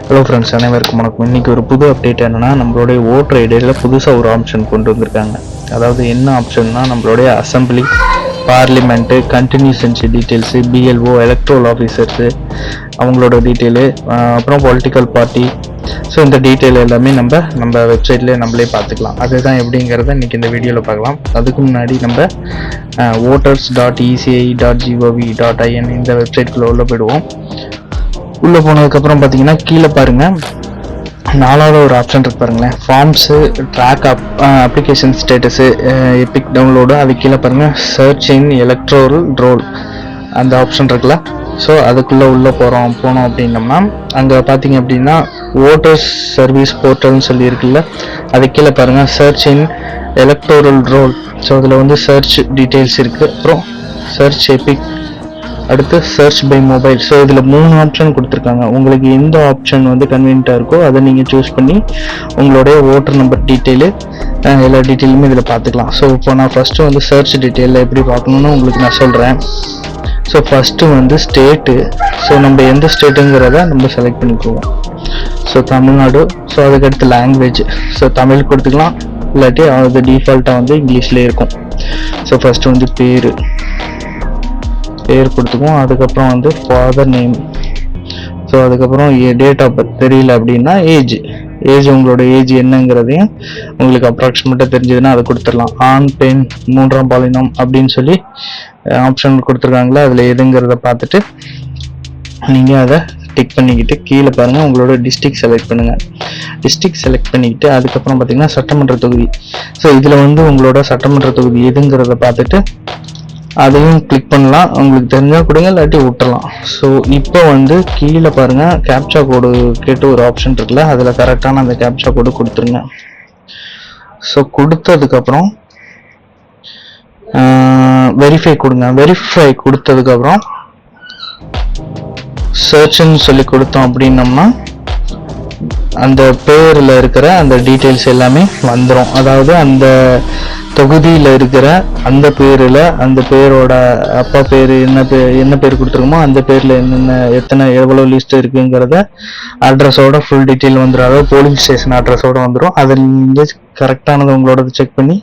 Hello friends, அனைவருக்கும் வணக்கம். இன்றைக்கி ஒரு புது அப்டேட் என்னென்னா, நம்மளுடைய ஓட்டர் ஐடியில் புதுசாக ஒரு ஆப்ஷன் கொண்டு வந்திருக்காங்க. அதாவது என்ன ஆப்ஷன்னா, நம்மளுடைய assembly, parliament, constituency details, BLO, electoral officers அவங்களோட டீட்டெயிலு, அப்புறம் பொலிட்டிக்கல் பார்ட்டி. ஸோ இந்த டீட்டெயில் எல்லாமே நம்ம வெப்சைட்லேயே நம்மளே பார்த்துக்கலாம். அதுதான் எப்படிங்கிறத இன்றைக்கி இந்த வீடியோவில் பார்க்கலாம். அதுக்கு முன்னாடி நம்ம voters.eci.gov.in இந்த வெப்சைட்குள்ளே உள்ள போயிடுவோம். உள்ளே போனதுக்கப்புறம் பார்த்தீங்கன்னா கீழே பாருங்கள், நாலாவது ஒரு ஆப்ஷன் இருக்கு பாருங்களேன், forms, track application status, EPIC download. அது கீழே பாருங்கள் சர்ச் இன் எலக்ட்ரோல் ரோல் அந்த ஆப்ஷன் இருக்குல்ல. ஸோ அதுக்குள்ளே உள்ளே போனோம் அப்படின்னம்னா அங்கே பார்த்தீங்க அப்படின்னா ஓட்டர்ஸ் சர்வீஸ் போர்ட்டல்னு சொல்லி இருக்குல்ல, அது கீழே பாருங்கள் search in electoral role. So அதில் வந்து சர்ச் டீட்டெயில்ஸ் இருக்குது, அப்புறம் சர்ச் எபிக், அடுத்து சர்ச் பை மொபைல். ஸோ இதில் 3 ஆப்ஷன் கொடுத்துருக்காங்க. உங்களுக்கு எந்த ஆப்ஷன் வந்து கன்வீனியண்ட்டாக இருக்கோ அதை நீங்கள் சூஸ் பண்ணி உங்களுடைய ஓட்டர் நம்பர் டீட்டெயிலு எல்லா டீட்டெயிலுமே இதில் பார்த்துக்கலாம். ஸோ இப்போ நான் ஃபஸ்ட்டு வந்து சர்ச் டீட்டெயிலில் எப்படி பார்க்கணுன்னு உங்களுக்கு நான் சொல்கிறேன். ஸோ ஃபஸ்ட்டு வந்து ஸ்டேட்டு. ஸோ நம்ம எந்த ஸ்டேட்டுங்கிறத நம்ம செலக்ட் பண்ணிக்குவோம். ஸோ தமிழ்நாடு. ஸோ அதுக்கடுத்து லாங்குவேஜ். ஸோ தமிழ் கொடுத்துக்கலாம், இல்லாட்டி அது டிஃபால்ட்டாக வந்து இங்கிலீஷ்லேயே இருக்கும். ஸோ ஃபஸ்ட்டு வந்து பேர் கொடுத்துக்குவோம். அதுக்கப்புறம் வந்து ஃபாதர் நேம். ஸோ அதுக்கப்புறம் டேட் ஆஃப் பர்த் தெரியல அப்படின்னா ஏஜ் உங்களோட ஏஜ் என்னங்கிறதையும் உங்களுக்கு அப்ராக்சிமேட்டாக தெரிஞ்சதுன்னா அதை கொடுத்துடலாம். ஆண், பெண், 3ஆம் பாலினம் அப்படின்னு சொல்லி ஆப்ஷன் கொடுத்துருக்காங்களா, அதில் எதுங்கிறத பார்த்துட்டு நீங்கள் அதை டிக் பண்ணிக்கிட்டு கீழே பாருங்கள் உங்களோட டிஸ்ட்ரிக்ட் செலக்ட் பண்ணுங்கள். டிஸ்ட்ரிக்ட் செலக்ட் பண்ணிக்கிட்டு அதுக்கப்புறம் பார்த்தீங்கன்னா சட்டமன்ற தொகுதி. ஸோ இதில் வந்து உங்களோட சட்டமன்ற தொகுதி எதுங்கிறத பார்த்துட்டு அதையும் கிளிக் பண்ணலாம். உங்களுக்கு தெரிஞ்சால் கொடுங்க, இல்லாட்டி விட்டுறலாம். ஸோ இப்போ வந்து கீழே பாருங்கள் கேப்சா கோடு கேட்டு ஒரு ஆப்ஷன் இருக்குல்ல, அதில் கரெக்டான அந்த கேப்சா கோடு கொடுத்துருங்க. ஸோ கொடுத்ததுக்கப்புறம் வெரிஃபை கொடுங்க. வெரிஃபை கொடுத்ததுக்கப்புறம் சர்ச்ன்னு சொல்லி கொடுத்தோம் அப்படின்னம்னா அந்த பேரில் இருக்கிற அந்த டீட்டெயில்ஸ் எல்லாமே வந்துடும். அதாவது அந்த தொகுதியில் இருக்கிற அந்த பேரில் அந்த பேரோட அப்பா பேர் என்ன பேர் கொடுத்துருக்கோமோ அந்த பேரில் எவ்வளோ லிஸ்ட் இருக்குங்கிறத அட்ரஸோட ஃபுல் டீட்டெயில் வந்துடும். அதாவது போலிங் ஸ்டேஷன் அட்ரஸோட வந்துடும். அதை நீங்கள் கரெக்டானது உங்களோட செக் பண்ணி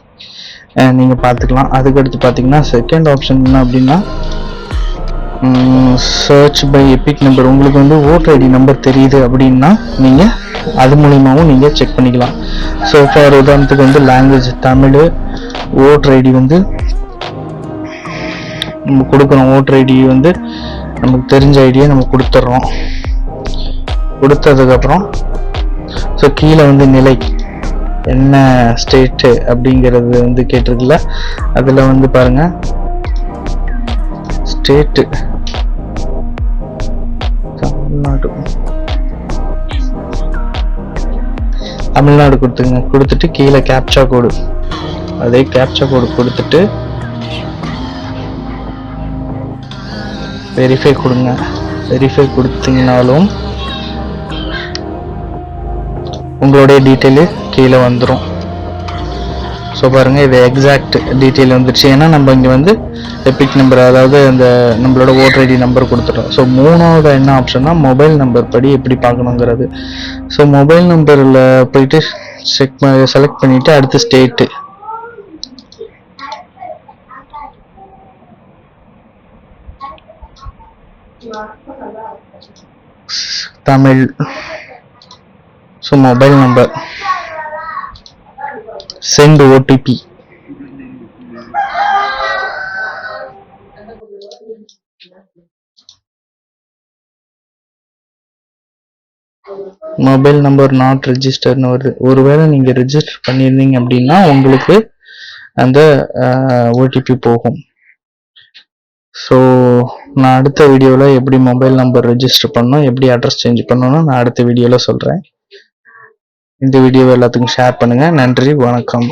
நீங்கள் பார்த்துக்கலாம். அதுக்கடுத்து பார்த்தீங்கன்னா செகண்ட் ஆப்ஷன் என்ன அப்படின்னா சர்ச் பை எபிக் நம்பர். உங்களுக்கு வந்து ஓட்டர் ஐடி நம்பர் தெரியுது அப்படின்னா நீங்கள் அது மூலியமாகவும் நீங்கள் செக் பண்ணிக்கலாம். ஸோ ஃபார் உதாரணத்துக்கு வந்து லாங்குவேஜ் தமிழ், ஓட்டர் ஐடி வந்து நம்ம கொடுக்குறோம். ஓட்டர் ஐடி வந்து நமக்கு தெரிஞ்ச ஐடியை நம்ம கொடுத்துட்றோம். கொடுத்ததுக்கப்புறம் ஸோ கீழே வந்து நிலை என்ன ஸ்டேட்டு அப்படிங்கிறது வந்து கேட்டிருக்குல்ல, அதில் வந்து பாருங்கள் ஸ்டேட்டு தமிழ்நாடு கொடுத்துங்க. கொடுத்துட்டு கீழே கேப்சா கோடு, அதே கேப்சா கோடு கொடுத்துட்டு வெரிஃபை கொடுங்க. வெரிஃபை கொடுத்தீங்கனாலும் உங்களுடைய டீட்டெயிலு கீழே வந்துடும். ஸோ பாருங்கள் இது எக்ஸாக்ட் டீட்டெயில் வந்துடுச்சு. ஏன்னா நம்ம இங்கே வந்து எபிக் நம்பர், அதாவது அந்த நம்மளோட ஓட்டர் ஐடி நம்பர் கொடுத்துட்டோம். ஸோ மூணாவது என்ன ஆப்ஷன்னா மொபைல் நம்பர் படி எப்படி பார்க்கணுங்கிறது. ஸோ மொபைல் நம்பரில் போயிட்டு செலக்ட் பண்ணிவிட்டு அடுத்து state, Tamil. So mobile number, send OTP. Mobile number not ரெஜிஸ்டர்னு வருது. ஒருவேளை நீங்கள் ரெஜிஸ்டர் பண்ணியிருந்தீங்க அப்படின்னா உங்களுக்கு அந்த ஓடிபி போகும். ஸோ நான் அடுத்த வீடியோவில் எப்படி மொபைல் நம்பர் ரெஜிஸ்டர் பண்ணணும், எப்படி அட்ரஸ் சேஞ்ச் பண்ணணும்னு நான் அடுத்த வீடியோவில் சொல்கிறேன். இந்த வீடியோவை எல்லாத்துக்கும் ஷேர் பண்ணுங்கள். நன்றி, வணக்கம்.